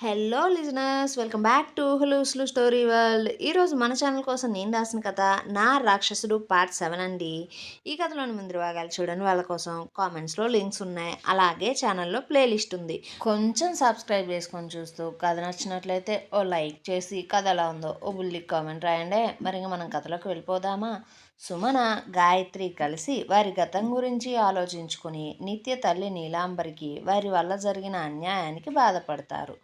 Hello listeners, welcome back to హులుస్లు story world. ఈరోజు మన ఛానల్ కోసం నేను రాసిన కథ నా రాక్షసుడు పార్ట్ 7 అండి. ఈ కథలోని ముందు భాగాలు చూడండి, వాళ్ళ కోసం కామెంట్స్లో లింక్స్ ఉన్నాయి, అలాగే ఛానల్లో ప్లేలిస్ట్ ఉంది. కొంచెం సబ్స్క్రైబ్ చేసుకొని చూస్తూ కథ నచ్చినట్లయితే ఓ లైక్ చేసి కథ ఎలా ఉందో ఓ బుల్లి కామెంట్ రాయండి. మరి ఇంకా మనం కథలోకి వెళ్ళిపోదామా? సుమన, గాయత్రి కలిసి వారి గతం గురించి ఆలోచించుకుని నిత్య తల్లి నీలాంబరికి వారి వల్ల జరిగిన అన్యాయానికి బాధపడతారు.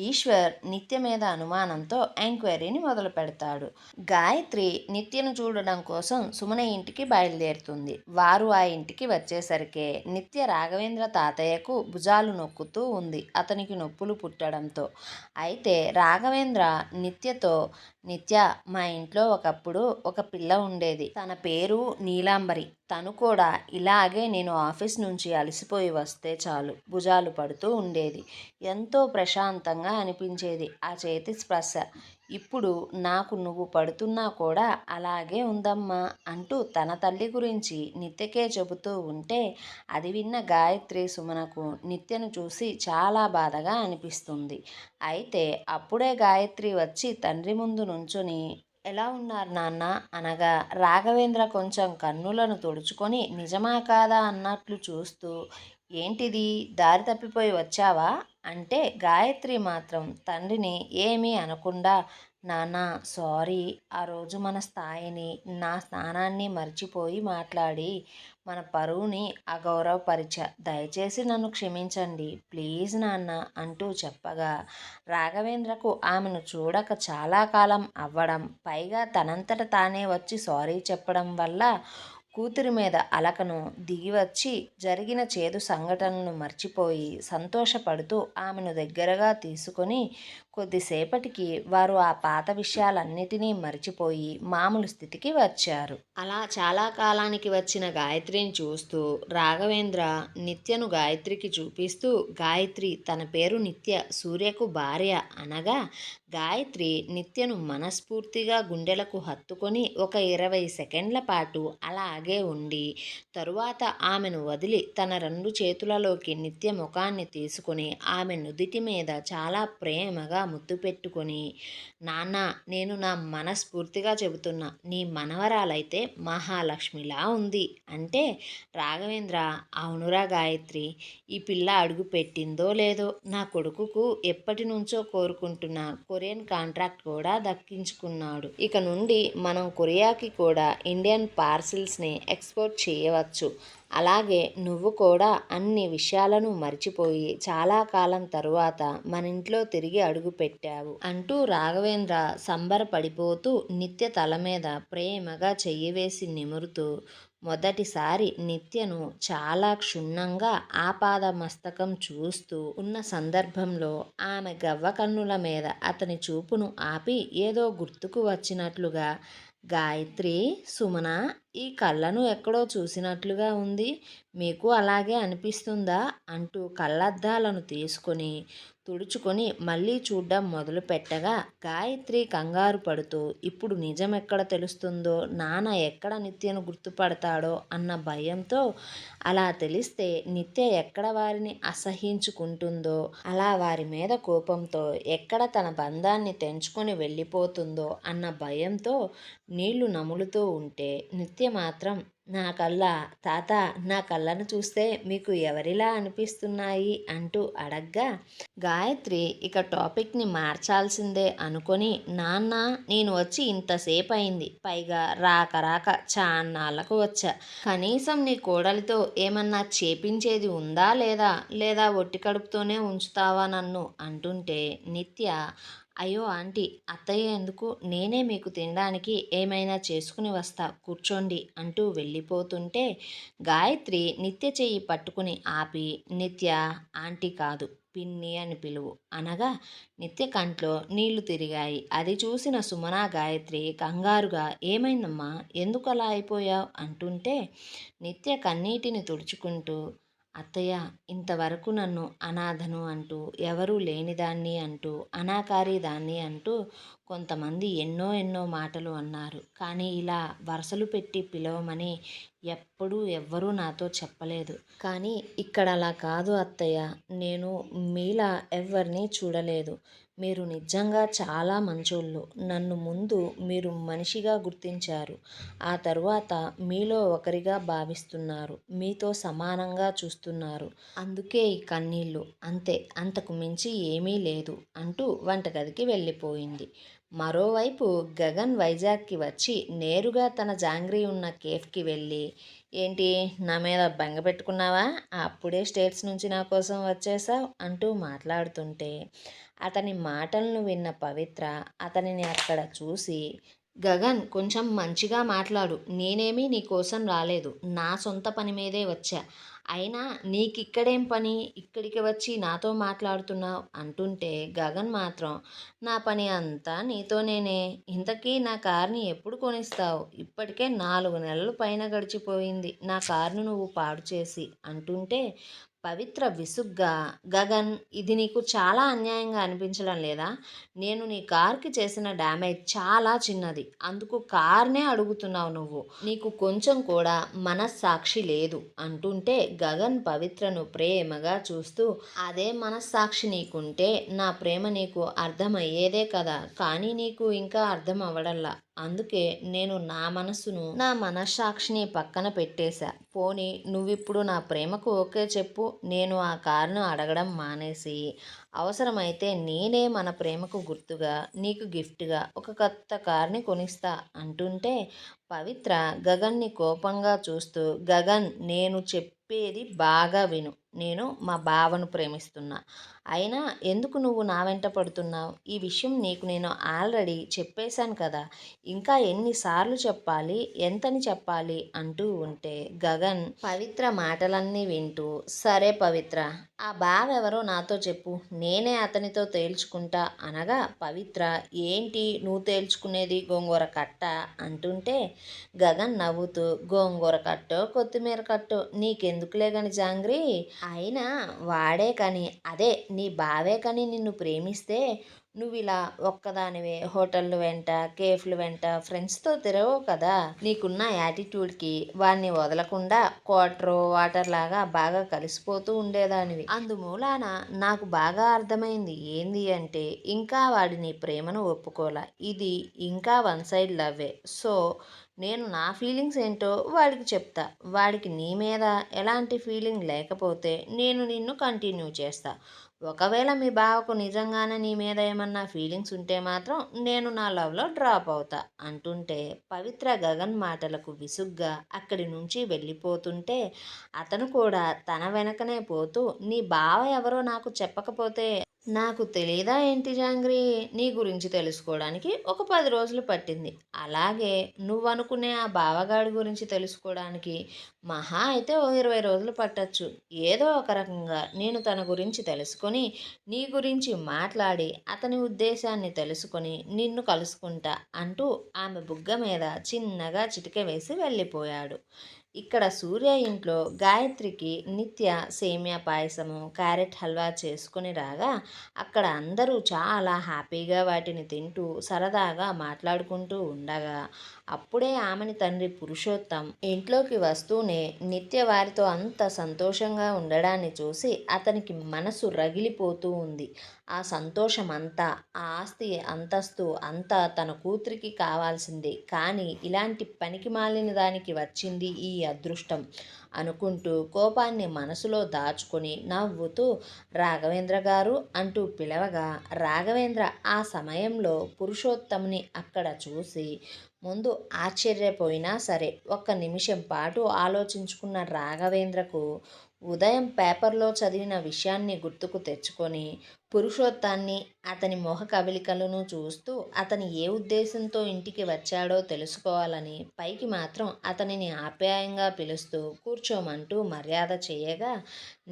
ఈశ్వర్ నిత్య మీద అనుమానంతో ఎంక్వైరీని మొదలు పెడతాడు. గాయత్రి నిత్యను చూడడం కోసం సుమన ఇంటికి బయలుదేరుతుంది. వారు ఆ ఇంటికి వచ్చేసరికే నిత్య రాఘవేంద్ర తాతయ్యకు భుజాలు నొక్కుతూ ఉంది, అతనికి నొప్పులు పుట్టడంతో. అయితే రాఘవేంద్ర నిత్యతో, నిత్య, మా ఇంట్లో ఒకప్పుడు ఒక పిల్ల ఉండేది, తన పేరు నీలాంబరి. తను కూడా ఇలాగే నేను ఆఫీస్ నుంచి అలసిపోయి వస్తే చాలు భుజాలు పడుతూ ఉండేది. ఎంతో ప్రశాంతంగా అనిపించేది ఆ చేతి స్పర్శ. ఇప్పుడు నాకు నువ్వు పడుతున్నా కూడా అలాగే ఉందమ్మా అంటూ తన తల్లి గురించి నిత్యకే చెబుతూ ఉంటే అది విన్న గాయత్రి సుమనకు నిత్యను చూసి చాలా బాధగా అనిపిస్తుంది. అయితే అప్పుడే గాయత్రి వచ్చి తండ్రి ముందు నుంచుని, ఎలా ఉన్నారు నాన్న అనగా రాఘవేంద్ర కొంచెం కన్నులను తుడుచుకొని నిజమా కాదా అన్నట్లు చూస్తూ, ఏంటిది దారి తప్పిపోయి వచ్చావా అంటే గాయత్రి మాత్రం తండ్రిని ఏమీ అనకుండా, నాన్న సారీ, ఆ రోజు మన స్థాయిని, నా స్థానాన్ని మర్చిపోయి మాట్లాడి మన పరువుని అగౌరవపరిచా, దయచేసి నన్ను క్షమించండి ప్లీజ్ నాన్న అంటూ చెప్పగా, రాఘవేంద్రకు ఆమెను చూడక చాలా కాలం అవ్వడం, పైగా తనంతట తానే వచ్చి సారీ చెప్పడం వల్ల కూతురి మీద అలకను దిగివచ్చి జరిగిన చేదు సంఘటనలను మర్చిపోయి సంతోషపడుతూ ఆమెను దగ్గరగా తీసుకొని కొద్దిసేపటికి వారు ఆ పాత విషయాలన్నిటినీ మర్చిపోయి మామూలు స్థితికి వచ్చారు. అలా చాలా కాలానికి వచ్చిన గాయత్రిని చూస్తూ రాఘవేంద్ర నిత్యను గాయత్రికి చూపిస్తూ, గాయత్రి తన పేరు నిత్య, సూర్యకు భార్య అనగా గాయత్రి నిత్యను మనస్ఫూర్తిగా గుండెలకు హత్తుకొని ఒక 20 సెకండ్ల పాటు అలాగే ఉండి తరువాత ఆమెను వదిలి తన 2 చేతులలోకి నిత్య ముఖాన్ని తీసుకొని ఆమె నుదిటి మీద చాలా ప్రేమగా ముద్దు పెట్టుకొని, నాన్న నేను నా మనస్ఫూర్తిగా చెబుతున్నా, నీ మనవరాలైతే మహాలక్ష్మిలా ఉంది అంటే రాఘవేంద్ర, అవునురా గాయత్రి, ఈ పిల్ల అడుగు పెట్టిందో లేదో నా కొడుకుకు ఎప్పటి నుంచో కోరుకుంటున్న కొరియన్ కాంట్రాక్ట్ కూడా దక్కించుకున్నాడు. ఇక నుండి మనం కొరియాకి కూడా ఇండియన్ పార్సిల్స్ని ఎక్స్పోర్ట్ చేయవచ్చు. అలాగే నువ్వు కూడా అన్ని విషయాలను మర్చిపోయి చాలా కాలం తరువాత మన ఇంట్లో తిరిగి అడుగు పెట్టావు అంటూ రాఘవేంద్ర సంబరపడిపోతూ నిత్య తల మీద ప్రేమగా చెయ్యి వేసి నిమురుతూ, మొదటిసారి నిత్యను చాలా క్షుణ్ణంగా ఆపాదమస్తకం చూస్తూ ఉన్న సందర్భంలో ఆమె గవ్వ కన్నుల మీద అతని చూపును ఆపి ఏదో గుర్తుకు వచ్చినట్లుగా, గాయత్రి, సుమన, ఈ కళ్ళను ఎక్కడో చూసినట్లుగా ఉంది, మీకు అలాగే అనిపిస్తుందా అంటూ కళ్ళద్దాలను తీసుకొని తుడుచుకొని మళ్ళీ చూడ్డం మొదలుపెట్టగా గాయత్రి కంగారు పడుతూ, ఇప్పుడు నిజం ఎక్కడ తెలుస్తుందో, నాన్న ఎక్కడ నిత్యను గుర్తుపడతాడో అన్న భయంతో, అలా తెలిస్తే నిత్య ఎక్కడ వారిని అసహ్యించుకుంటుందో, అలా వారి మీద కోపంతో ఎక్కడ తన బంధాన్ని తెంచుకొని వెళ్ళిపోతుందో అన్న భయంతో నీళ్లు నములుతూ ఉంటే నిత్య మాత్రం, నా కళ్ళ తాత, నా కళ్ళను చూస్తే మీకు ఎవరిలా అనిపిస్తున్నాయి అంటూ అడగ్గా, గాయత్రి ఇక టాపిక్ని మార్చాల్సిందే అనుకొని, నాన్న నేను వచ్చి ఇంతసేపు అయింది, పైగా రాక రాక చాన్నాళ్ళకు వచ్చా, కనీసం నీ కోడలితో ఏమన్నా చేపించేది ఉందా లేదా, లేదా ఒట్టి కడుపుతోనే ఉంచుతావా నన్ను అంటుంటే నిత్య, అయ్యో ఆంటీ, అత్తయ్య ఎందుకు, నేనే మీకు తినడానికి ఏమైనా చేసుకుని వస్తా కూర్చోండి అంటూ వెళ్ళిపోతుంటే గాయత్రి నిత్య చెయ్యి పట్టుకుని ఆపి, నిత్య, ఆంటీ కాదు పిన్ని అని పిలువు అనగా నిత్య కంట్లో నీళ్లు తిరిగాయి. అది చూసిన సుమన గాయత్రి కంగారుగా, ఏమైందమ్మా, ఎందుకు అలా అయిపోయావు అంటుంటే నిత్య కన్నీటిని తుడుచుకుంటూ, అత్తయ్య, ఇంతవరకు నన్ను అనాథను అంటూ, ఎవరూ లేనిదాన్ని అంటూ, అనాకారి దాన్ని అంటూ కొంతమంది ఎన్నో ఎన్నో మాటలు అన్నారు, కానీ ఇలా వరసలు పెట్టి పిలవమని ఎప్పుడూ ఎవ్వరూ నాతో చెప్పలేదు. కానీ ఇక్కడ అలా కాదు అత్తయ్య. నేను మీలా ఎవ్వరినీ చూడలేదు. మీరు నిజంగా చాలా మంచోళ్ళు. నన్ను ముందు మీరు మనిషిగా గుర్తించారు. ఆ తరువాత మీలో ఒకరిగా భావిస్తున్నారు. మీతో సమానంగా చూస్తున్నారు. అందుకే ఈ కన్నీళ్ళు. అంతే, అంతకు మించి ఏమీ లేదు అంటూ వంటగదికి వెళ్ళిపోయింది. మరోవైపు గగన్ వైజాగ్కి వచ్చి నేరుగా తన జాంగ్రీ ఉన్న కేఫ్కి వెళ్ళి, ఏంటి నా మీద బెంగ పెట్టుకున్నావా, అప్పుడే స్టేట్స్ నుంచి నా కోసం వచ్చేసావు అంటూ మాట్లాడుతుంటే అతని మాటలను విన్న పవిత్ర అతనిని అక్కడ చూసి, గగన్ కొంచెం మంచిగా మాట్లాడు. నేనేమీ నీ కోసం రాలేదు. నా సొంత పని మీదే వచ్చా. అయినా నీకిక్కడేం పని? ఇక్కడికి వచ్చి నాతో మాట్లాడుతున్నావు అంటుంటే గగన్ మాత్రం, నా పని అంతా నీతోనేనే. ఇంతకీ నా కార్ని ఎప్పుడు కొనిస్తావు? ఇప్పటికే 4 నెలలు పైన గడిచిపోయింది నా కార్ను నువ్వు పాడు చేసి అంటుంటే పవిత్ర విసుగ్గా, గగన్ ఇది నీకు చాలా అన్యాయంగా అనిపించడం లేదా? నేను నీ కార్కి చేసిన డ్యామేజ్ చాలా చిన్నది. అందుకు కార్నే అడుగుతున్నావు నువ్వు. నీకు కొంచెం కూడా మనస్సాక్షి లేదు అంటుంటే గగన్ పవిత్రను ప్రేమగా చూస్తూ, అదే మనస్సాక్షి నీకుంటే నా ప్రేమ నీకు అర్థమయ్యేదే కదా. కానీ నీకు ఇంకా అర్థం అవ్వడంలా. అందుకే నేను నా మనస్సాక్షిని పక్కన పెట్టేశా. పోనీ నువ్విప్పుడు నా ప్రేమకు ఓకే చెప్పు. నేను ఆ కారును అడగడం మానేసి అవసరమైతే నేనే మన ప్రేమకు గుర్తుగా నీకు గిఫ్ట్గా ఒక కొత్త కార్ని కొనిస్తా అంటుంటే పవిత్ర గగన్ని కోపంగా చూస్తూ, గగన్ నేను చెప్పేది బాగా విను. నేను మా బావను ప్రేమిస్తున్నా. అయినా ఎందుకు నువ్వు నా వెంట పడుతున్నావు? ఈ విషయం నీకు నేను ఆల్రెడీ చెప్పేశాను కదా. ఇంకా ఎన్నిసార్లు చెప్పాలి, ఎంతని చెప్పాలి అంటూ ఉంటే గగన్ పవిత్ర మాటలన్నీ వింటూ, సరే పవిత్ర, ఆ బావ ఎవరో నాతో చెప్పు. నేనే అతనితో తేల్చుకుంటా అనగా పవిత్ర, ఏంటి నువ్వు తేల్చుకునేది, గోంగూర కట్ట అంటుంటే గగన్ నవ్వుతూ, గోంగూర కట్టో కొత్తిమీర కట్టో నీకెందుకులే గాని జాంగ్రీ. అయినా వాడే కానీ అదే నీ బావే కానీ నిన్ను ప్రేమిస్తే నువ్విలా ఒక్కదానివే హోటళ్ళు వెంట, కేఫ్లు వెంట ఫ్రెండ్స్తో తిరగవు కదా. నీకున్న యాటిట్యూడ్కి వాడిని వదలకుండా క్వార్టరో వాటర్ లాగా బాగా కలిసిపోతూ ఉండేదానివి. అందుమూలాన నాకు బాగా అర్థమైంది ఏంది అంటే, ఇంకా వాడి నీ ప్రేమను ఒప్పుకోలా. ఇది ఇంకా వన్ సైడ్ లవ్వే. సో నేను నా ఫీలింగ్స్ ఏంటో వాడికి చెప్తా. వాడికి నీ మీద ఎలాంటి ఫీలింగ్ లేకపోతే నేను నిన్ను కంటిన్యూ చేస్తా. ఒకవేళ మీ బావకు నిజంగానే నీ మీద ఏమన్నా ఫీలింగ్స్ ఉంటే మాత్రం నేను నా లవ్లో డ్రాప్ అవుతా అంటుంటే పవిత్ర గగన్ మాటలకు విసుగ్గా అక్కడి నుంచి వెళ్ళిపోతుంటే అతను కూడా తన వెనకనే పోతూ, నీ బావ ఎవరో నాకు చెప్పకపోతే నాకు తెలీదా ఏంటి జాంగ్రీ? నీ గురించి తెలుసుకోవడానికి ఒక 10 రోజులు పట్టింది. అలాగే నువ్వనుకునే ఆ బావగాడి గురించి తెలుసుకోవడానికి మహా అయితే ఓ 20 రోజులు పట్టొచ్చు. ఏదో ఒక రకంగా నేను తన గురించి తెలుసుకొని నీ గురించి మాట్లాడి అతని ఉద్దేశాన్ని తెలుసుకొని నిన్ను కలుసుకుంటా అంటూ ఆమె బుగ్గ మీద చిన్నగా చిటిక వేసి వెళ్ళిపోయాడు. ఇక్కడ సూర్య ఇంట్లో గాయత్రికి నిత్య సేమియా పాయసము, క్యారెట్ హల్వా చేసుకుని రాగా అక్కడ అందరూ చాలా హ్యాపీగా వాటిని తింటూ సరదాగా మాట్లాడుకుంటూ ఉండగా అప్పుడే ఆమెని తండ్రి పురుషోత్తం ఇంట్లోకి వస్తూనే నిత్య వారితో అంత సంతోషంగా ఉండడాన్ని చూసి అతనికి మనసు రగిలిపోతూ ఉంది. ఆ సంతోషం అంతా, ఆ ఆస్తి అంతస్తు అంతా తన కూతురికి కావాల్సిందే. కానీ ఇలాంటి పనికి మాలిన దానికి వచ్చింది ఈ అదృష్టం అనుకుంటూ కోపాన్ని మనసులో దాచుకొని నవ్వుతూ రాఘవేంద్ర గారు అంటూ పిలవగా రాఘవేంద్ర ఆ సమయంలో పురుషోత్తముని అక్కడ చూసి ముందు ఆశ్చర్యపోయినా సరే ఒక్క నిమిషం పాటు ఆలోచించుకున్న రాఘవేంద్రకు ఉదయం పేపర్లో చదివిన విషయాన్ని గుర్తుకు తెచ్చుకొని పురుషోత్తాన్ని అతని మొహ కవళికలను చూస్తూ అతని ఏ ఉద్దేశంతో ఇంటికి వచ్చాడో తెలుసుకోవాలని పైకి మాత్రం అతనిని ఆప్యాయంగా పిలుస్తూ కూర్చోమంటూ మర్యాద చేయగా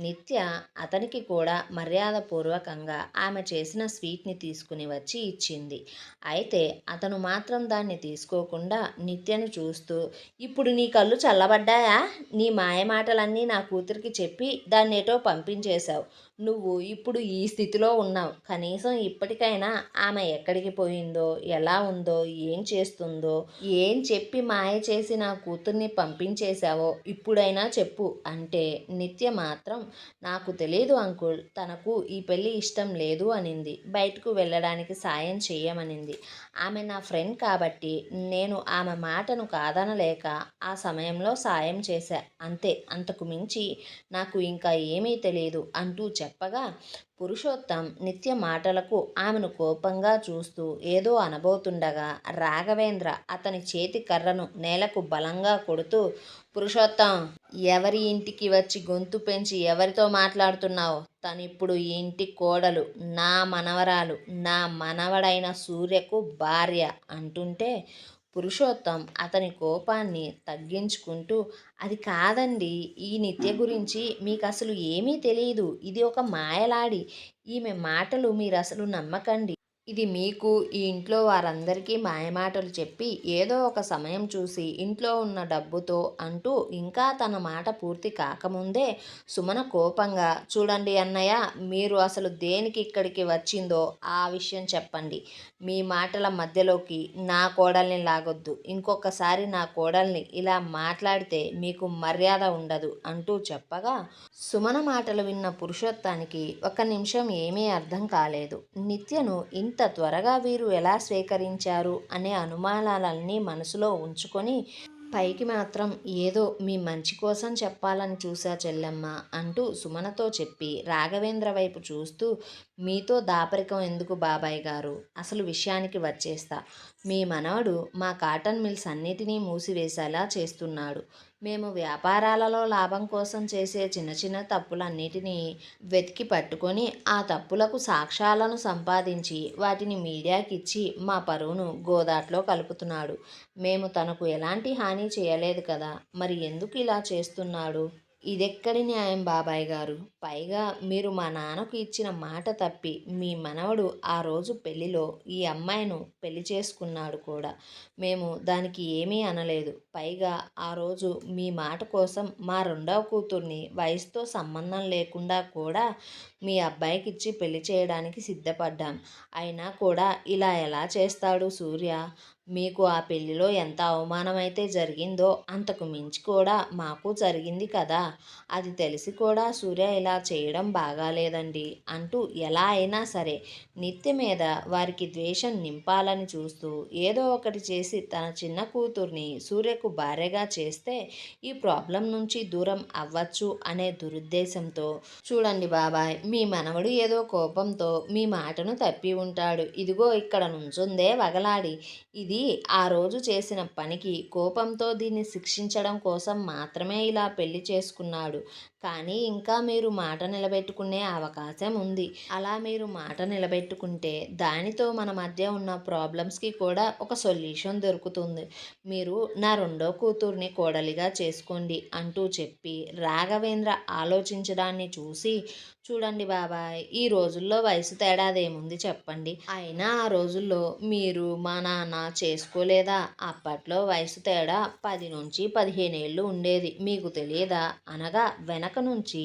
నిత్య అతనికి కూడా మర్యాదపూర్వకంగా ఆమె చేసిన స్వీట్ని తీసుకుని వచ్చి ఇచ్చింది. అయితే అతను మాత్రం దాన్ని తీసుకోకుండా నిత్యను చూస్తూ, ఇప్పుడు నీ కళ్ళు చల్లబడ్డాయా? నీ మాయమాటలన్నీ నా కూతురికి చెప్పి దాన్నేటో పంపించేశావు. నువ్వు ఇప్పుడు ఈ స్థితిలో ఉన్నావు. కనీసం ఇప్పటికైనా ఆమె ఎక్కడికి పోయిందో, ఎలా ఉందో, ఏం చేస్తుందో, ఏం చెప్పి మాయ చేసి నా కూతుర్ని పంపించేశావో ఇప్పుడైనా చెప్పు అంటే నిత్య మాత్రం నాకు తెలీదు అంకుల్. తనకు ఈ పెళ్ళి ఇష్టం లేదు అనింది. బయటకు వెళ్ళడానికి సాయం చెయ్యమనింది. ఆమె నా ఫ్రెండ్ కాబట్టి నేను ఆమె మాటను కాదనలేక ఆ సమయంలో సాయం చేశా. అంతే, అంతకు మించి నాకు ఇంకా ఏమీ తెలియదు అంటూ చెప్పగా పురుషోత్తం నిత్య మాటలకు ఆమెను కోపంగా చూస్తూ ఏదో అనబోతుండగా రాఘవేంద్ర అతని చేతి కర్రను నేలకు బలంగా కొడుతూ, పురుషోత్తం, ఎవరి ఇంటికి వచ్చి గొంతు పెంచి ఎవరితో మాట్లాడుతున్నావు? తనిప్పుడు ఈ ఇంటి కోడలు, నా మనవరాలు, నా మనవడైన సూర్యకు భార్య అంటుంటే పురుషోత్తం అతని కోపాన్ని తగ్గించుకుంటూ, అది కాదండి, ఈ నిత్య గురించి మీకు అసలు ఏమీ తెలియదు. ఇది ఒక మాయలాడి. ఈమె మాటలు మీరసలు నమ్మకండి. ఇది మీకు, ఈ ఇంట్లో వారందరికీ మాయమాటలు చెప్పి ఏదో ఒక సమయం చూసి ఇంట్లో ఉన్న డబ్బుతో అంటూ ఇంకా తన మాట పూర్తి కాకముందే సుమన కోపంగా, చూడండి అన్నయ్య, మీరు అసలు దేనికి ఇక్కడికి వచ్చిందో ఆ విషయం చెప్పండి. మీ మాటల మధ్యలోకి నా కోడల్ని లాగొద్దు. ఇంకొకసారి నా కోడల్ని ఇలా మాట్లాడితే మీకు మర్యాద ఉండదు అంటూ చెప్పగా సుమన మాటలు విన్న పురుషోత్తానికి ఒక నిమిషం ఏమీ అర్థం కాలేదు. నిత్యను ఇంత త్వరగా వీరు ఎలా స్వీకరించారు అనే అనుమానాలన్నీ మనసులో ఉంచుకొని పైకి మాత్రం ఏదో మీ మంచి కోసం చెప్పాలని చూసా చెల్లెమ్మ అంటూ సుమనతో చెప్పి రాఘవేంద్ర వైపు చూస్తూ, మీతో దాపరికం ఎందుకు బాబాయ్ గారు, అసలు విషయానికి వచ్చేస్తా. మీ మనవడు మా కాటన్ మిల్స్ అన్నిటినీ మూసివేసేలా చేస్తున్నాడు. మేము వ్యాపారాలలో లాభం కోసం చేసే చిన్న చిన్న తప్పులన్నిటినీ వెతికి పట్టుకొని ఆ తప్పులకు సాక్ష్యాలను సంపాదించి వాటిని మీడియాకిచ్చి మా పరువును గోదాట్లో కలుపుతున్నాడు. మేము తనకు ఎలాంటి హాని చేయలేదు కదా, మరి ఎందుకు ఇలా చేస్తున్నాడు? ఇదెక్కడి న్యాయం బాబాయ్ గారు? పైగా మీరు మా నాన్నకు ఇచ్చిన మాట తప్పి మీ మనవడు ఆ రోజు పెళ్లిలో ఈ అమ్మాయిను పెళ్లి చేసుకున్నాడు కూడా. మేము దానికి ఏమీ అనలేదు. పైగా ఆ రోజు మీ మాట కోసం మా రెండవ కూతుర్ని వయసుతో సంబంధం లేకుండా కూడా మీ అబ్బాయికిచ్చి పెళ్లి చేయడానికి సిద్ధపడ్డాం. అయినా కూడా ఇలా ఎలా చేస్తాడు సూర్య? మీకు ఆ పెళ్లిలో ఎంత అవమానమైతే జరిగిందో అంతకు మించి కూడా మాకు జరిగింది కదా. అది తెలిసి కూడా సూర్య ఇలా చేయడం బాగాలేదండి అంటూ ఎలా అయినా సరే నిత్య మీద వారికి ద్వేషం నింపాలని చూస్తూ ఏదో ఒకటి చేసి తన చిన్న కూతుర్ని సూర్యకు భార్యగా చేస్తే ఈ ప్రాబ్లం నుంచి దూరం అవ్వచ్చు అనే దురుద్దేశంతో, చూడండి బాబాయ్, మీ మనవడు ఏదో కోపంతో మీ మాటను తప్పి ఉంటాడు. ఇదిగో ఇక్కడ నుంచుందే వగలాడి. ఇది ఆ రోజు చేసిన పనికి కోపంతో దీన్ని శిక్షించడం కోసం మాత్రమే ఇలా పెళ్లి చేసుకున్నాడు. కానీ ఇంకా మీరు మాట నిలబెట్టుకునే అవకాశం ఉంది. అలా మీరు మాట నిలబెట్టుకుంటే దానితో మన మధ్య ఉన్న ప్రాబ్లమ్స్కి కూడా ఒక సొల్యూషన్ దొరుకుతుంది. మీరు నా రెండో కూతుర్ని కోడలిగా చేసుకోండి అంటూ చెప్పి రాఘవేంద్ర ఆలోచించడాన్ని చూసి, చూడండి బాబాయ్, ఈ రోజుల్లో వయసు తేడాదేముంది చెప్పండి. అయినా ఆ రోజుల్లో మీరు మా నాన్న చేసుకోలేదా? అప్పట్లో వయసు తేడా 10 నుంచి 15 ఏళ్ళు ఉండేది. మీకు తెలియదా? అనగా వెనక నుంచి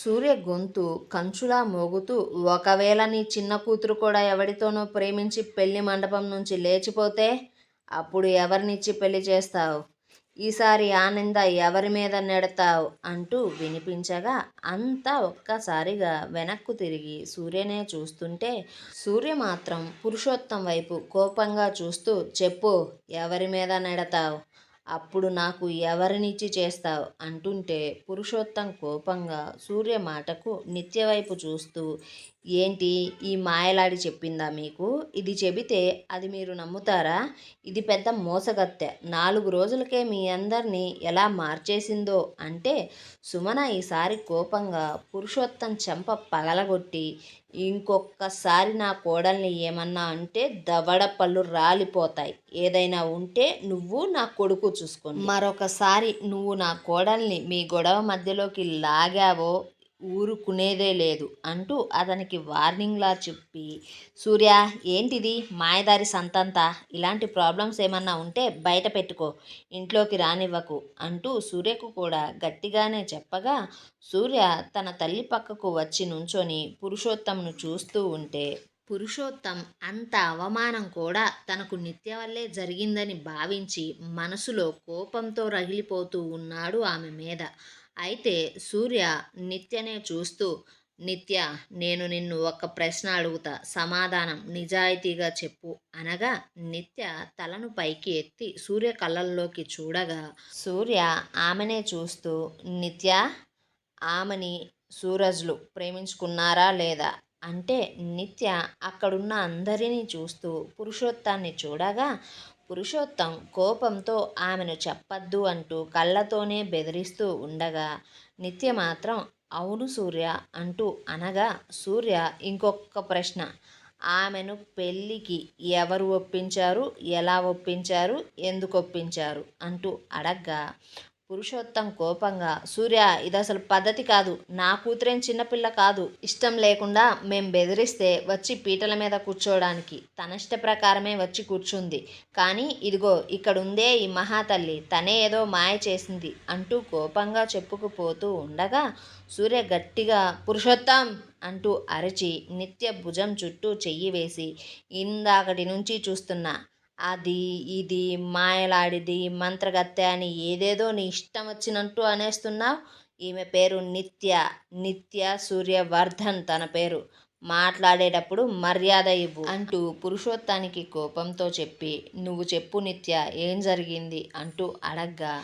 సూర్య గొంతు కంచులా మోగుతూ, ఒకవేళ నీ చిన్న కూతురు కూడా ఎవడితోనో ప్రేమించి పెళ్లి మండపం నుంచి లేచిపోతే అప్పుడు ఎవరినిచ్చి పెళ్లి చేస్తావు? ఈసారి ఆ నింద ఎవరి మీద నెడతావు అంటూ వినిపించగా అంతా ఒక్కసారిగా వెనక్కు తిరిగి సూర్యనే చూస్తుంటే సూర్య మాత్రం పురుషోత్తం వైపు కోపంగా చూస్తూ, చెప్పు, ఎవరి మీద నెడతావు? అప్పుడు నాకు ఎవరినిచ్చి చేస్తావు అంటుంటే పురుషోత్తం కోపంగా సూర్య మాటకు నిత్య వైపు చూస్తూ, ఏంటి, ఈ మాయలాడి చెప్పిందా మీకు? ఇది చెబితే అది మీరు నమ్ముతారా? ఇది పెద్ద మోసగత్తె. 4 రోజులకే మీ అందరినీ ఎలా మార్చేసిందో అంటే సుమన ఈసారి కోపంగా పురుషోత్తం చెంప పగలగొట్టి, ఇంకొక్కసారి నా కోడల్ని ఏమన్నా అంటే దవడ పళ్ళు రాలిపోతాయి. ఏదైనా ఉంటే నువ్వు నా కొడుకు చూసుకోండి. మరొకసారి నువ్వు నా కోడల్ని మీ గొడవ మధ్యలోకి లాగావో ఊరుకునేదే లేదు అంటూ అతనికి వార్నింగ్లా చెప్పి, సూర్య ఏంటిది మాయదారి సంతంతా, ఇలాంటి ప్రాబ్లమ్స్ ఏమన్నా ఉంటే బయట పెట్టుకో, ఇంట్లోకి రానివ్వకు అంటూ సూర్యకు కూడా గట్టిగానే చెప్పగా, సూర్య తన తల్లి పక్కకు వచ్చి నుంచొని పురుషోత్తంను చూస్తూ ఉంటే, పురుషోత్తం అంత అవమానం కూడా తనకు నిత్య వల్లే జరిగిందని భావించి మనసులో కోపంతో రగిలిపోతూ ఉన్నాడు ఆమె మీద. అయితే సూర్య నిత్యనే చూస్తూ, నిత్య, నేను నిన్ను ఒక ప్రశ్న అడుగుతా, సమాధానం నిజాయితీగా చెప్పు అనగా, నిత్య తలను పైకి ఎత్తి సూర్య కళ్ళల్లోకి చూడగా, సూర్య ఆమెనే చూస్తూ, నిత్య, ఆమెని సూరజ్లు ప్రేమించుకున్నారా లేదా అంటే, నిత్య అక్కడున్న అందరినీ చూస్తూ పురుషోత్తాన్ని చూడగా, పురుషోత్తం కోపంతో ఆమెను చెప్పద్దు అంటూ కళ్ళతోనే బెదిరిస్తూ ఉండగా, నిత్య మాత్రం అవును సూర్య అంటూ అనగా, సూర్య ఇంకొక ప్రశ్న, ఆమెను పెళ్ళికి ఎవరు ఒప్పించారు, ఎలా ఒప్పించారు, ఎందుకు ఒప్పించారు అంటూ అడగ్గా, పురుషోత్తం కోపంగా, సూర్య ఇదసలు పద్ధతి కాదు, నా కూతురేం చిన్నపిల్ల కాదు, ఇష్టం లేకుండా మేం బెదిరిస్తే వచ్చి పీటల మీద కూర్చోడానికి తన ఇష్ట ప్రకారమే వచ్చి కూర్చుంది. కానీ ఇదిగో ఇక్కడుందే ఈ మహాతల్లి, తనే ఏదో మాయ చేసింది అంటూ కోపంగా చెప్పుకుపోతూ ఉండగా, సూర్య గట్టిగా పురుషోత్తం అంటూ అరిచి నిత్య భుజం చుట్టూ చెయ్యి వేసి, ఇందాకటి నుంచి చూస్తున్నా, అది ఇది మాయలాడిది మంత్రగత్తె అని ఏదేదో నీ ఇష్టం వచ్చినట్టు అనేస్తున్నావు. ఈమె పేరు నిత్య, నిత్య సూర్యవర్ధన్ తన పేరు, మాట్లాడేటప్పుడు మర్యాద ఇవ్వు అంటూ పురుషోత్తానికి కోపంతో చెప్పి, నువ్వు చెప్పు నిత్య, ఏం జరిగింది అంటూ అడగ్గా,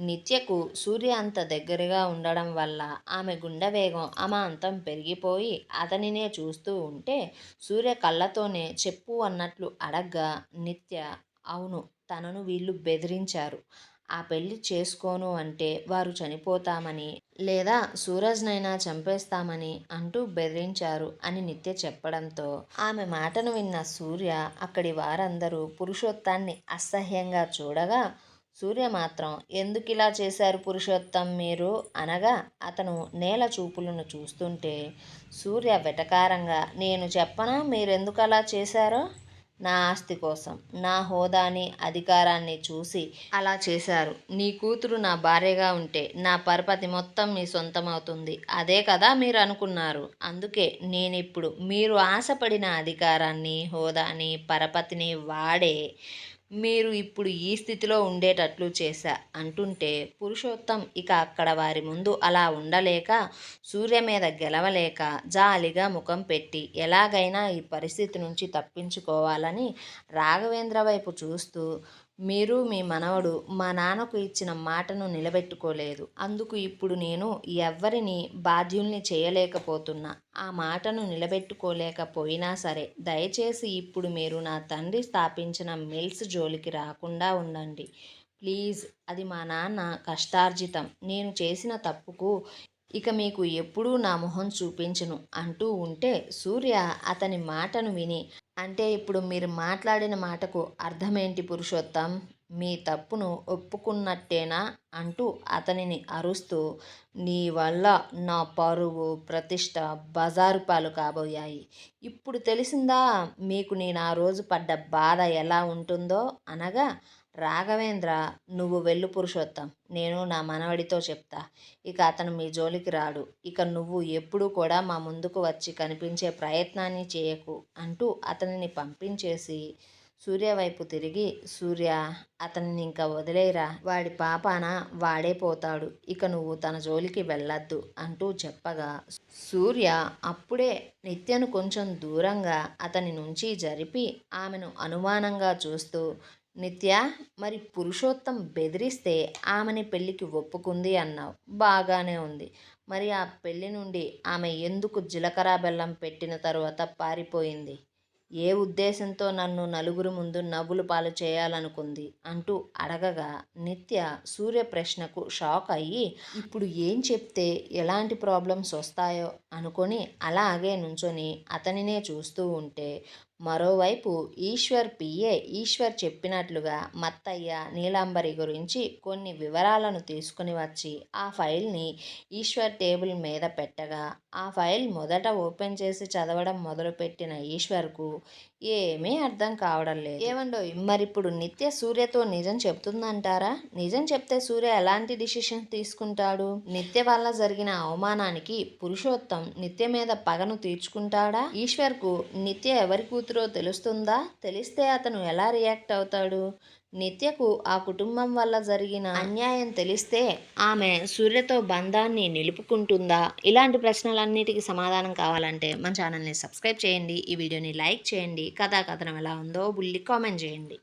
నిత్యకు సూర్య అంత దగ్గరగా ఉండడం వల్ల ఆమె గుండె వేగం అమాంతం పెరిగిపోయి అతనినే చూస్తూ ఉంటే, సూర్య కళ్ళతోనే చెప్పు అన్నట్లు అడగ్గా, నిత్య అవును, తనను వీళ్ళు బెదిరించారు. ఆ పెళ్లి చేసుకోను అంటే వారు చనిపోతామని, లేదా సూరజ్నైనా చంపేస్తామని అంటూ బెదిరించారు అని నిత్య చెప్పడంతో, ఆమె మాటను విన్న సూర్య అక్కడి వారందరూ పురుషోత్తాన్ని అసహ్యంగా చూడగా, సూర్య మాత్రం ఎందుకిలా చేశారు పురుషోత్తం మీరు అనగా, అతను నేల చూపులను చూస్తుంటే సూర్య వెటకారంగా, నేను చెప్పనా మీరెందుకలా చేశారో, నా ఆస్తి కోసం, నా హోదాని అధికారాన్ని చూసి అలా చేశారు. నీ కూతురు నా భార్యగా ఉంటే నా పరపతి మొత్తం మీ సొంతమవుతుంది, అదే కదా మీరు అనుకున్నారు. అందుకే నేనిప్పుడు మీరు ఆశపడిన అధికారాన్ని, హోదాని, పరపతిని వాడే మీరు ఇప్పుడు ఈ స్థితిలో ఉండేటట్లు చేశా అంటుంటే, పురుషోత్తం ఇక అక్కడ వారి ముందు అలా ఉండలేక, సూర్య మీద గెలవలేక జాలిగా ముఖం పెట్టి ఎలాగైనా ఈ పరిస్థితి నుంచి తప్పించుకోవాలని రాఘవేంద్ర వైపు చూస్తూ, మీరు మీ మనవడు మా నాన్నకు ఇచ్చిన మాటను నిలబెట్టుకోలేదు, అందుకు ఇప్పుడు నేను ఎవ్వరిని బాధ్యుల్ని చేయలేకపోతున్నా, ఆ మాటను నిలబెట్టుకోలేకపోయినా సరే దయచేసి ఇప్పుడు మీరు నా తండ్రి స్థాపించిన మిల్స్ జోలికి రాకుండా ఉండండి ప్లీజ్, అది మా నాన్న కష్టార్జితం, నేను చేసిన తప్పుకు ఇక మీకు ఎప్పుడూ నా మొహం చూపించను అంటూ ఉంటే, సూర్య అతని మాటను విని, అంటే ఇప్పుడు మీరు మాట్లాడిన మాటకు అర్థమేంటి పురుషోత్తం, మీ తప్పును ఒప్పుకున్నట్టేనా అంటూ అతనిని అరుస్తూ, నీ వల్ల నా పరువు ప్రతిష్ట బజారు పాలు కాబోయాయి, ఇప్పుడు తెలిసిందా మీకు నేను ఆ రోజు పడ్డ బాధ ఎలా ఉంటుందో అనగా, రాఘవేంద్ర, నువ్వు వెళ్ళు పురుషోత్తం, నేను నా మనవడితో చెప్తా, ఇక అతను మీ జోలికి రాడు, ఇక నువ్వు ఎప్పుడూ కూడా మా ముందుకు వచ్చి కనిపించే ప్రయత్నాన్ని చేయకు అంటూ అతనిని పంపించేసి సూర్య వైపు తిరిగి, సూర్య, అతనిని ఇంకా వదిలేరా, వాడి పాపాన వాడే పోతాడు, ఇక నువ్వు తన జోలికి వెళ్ళొద్దు అంటూ చెప్పగా, సూర్య అప్పుడే నిత్యను కొంచెం దూరంగా అతని నుంచి జరిపి ఆమెను అనుమానంగా చూస్తూ, నిత్య, మరి పురుషోత్తం బెదిరిస్తే ఆమెని పెళ్ళికి ఒప్పుకుంది అన్నావు, బాగానే ఉంది, మరి ఆ పెళ్ళి నుండి ఆమె ఎందుకు జీలకర్ర బెల్లం పెట్టిన తరువాత పారిపోయింది, ఏ ఉద్దేశంతో నన్ను నలుగురు ముందు నవ్వుల పాలు చేయాలనుకుంది అంటూ అడగగా నిత్య సూర్య ప్రశ్నకు షాక్ అయ్యి ఇప్పుడు ఏం చెప్తే ఎలాంటి ప్రాబ్లమ్స్ వస్తాయో అనుకొని అలాగే నుంచొని అతనినే చూస్తూ ఉంటే మరోవైపు ఈశ్వర్ చెప్పినట్లుగా మత్తయ్య నీలాంబరి గురించి కొన్ని వివరాలను తీసుకుని వచ్చి ఆ ఫైల్ని ఈశ్వర్ టేబుల్ మీద పెట్టగా ఆ ఫైల్ మొదట ఓపెన్ చేసి చదవడం మొదలుపెట్టిన ఈశ్వర్కు ఏమీ అర్థం కావడం లేదు. ఏమండో మరిప్పుడు నిత్య సూర్యతో నిజం చెప్తుందంటారా? నిజం చెప్తే సూర్య ఎలాంటి డిసిషన్ తీసుకుంటాడు? నిత్య వల్ల జరిగిన అవమానానికి పురుషోత్తం నిత్య మీద పగను తీర్చుకుంటాడా? ఈశ్వర్కు నిత్య ఎవరి కూతురో తెలుస్తుందా? తెలిస్తే అతను ఎలా రియాక్ట్ అవుతాడు? నిత్యకు ఆ కుటుంబం వల్ల జరిగిన అన్యాయం తెలిస్తే ఆమె సూర్యతో బంధాన్ని నిలుపుకుంటుందా? ఇలాంటి ప్రశ్నలన్నిటికీ సమాధానం కావాలంటే మన ఛానల్ని సబ్స్క్రైబ్ చేయండి. ఈ వీడియోని లైక్ చేయండి. కథనం ఎలా ఉందో బుల్లి కామెంట్ చేయండి.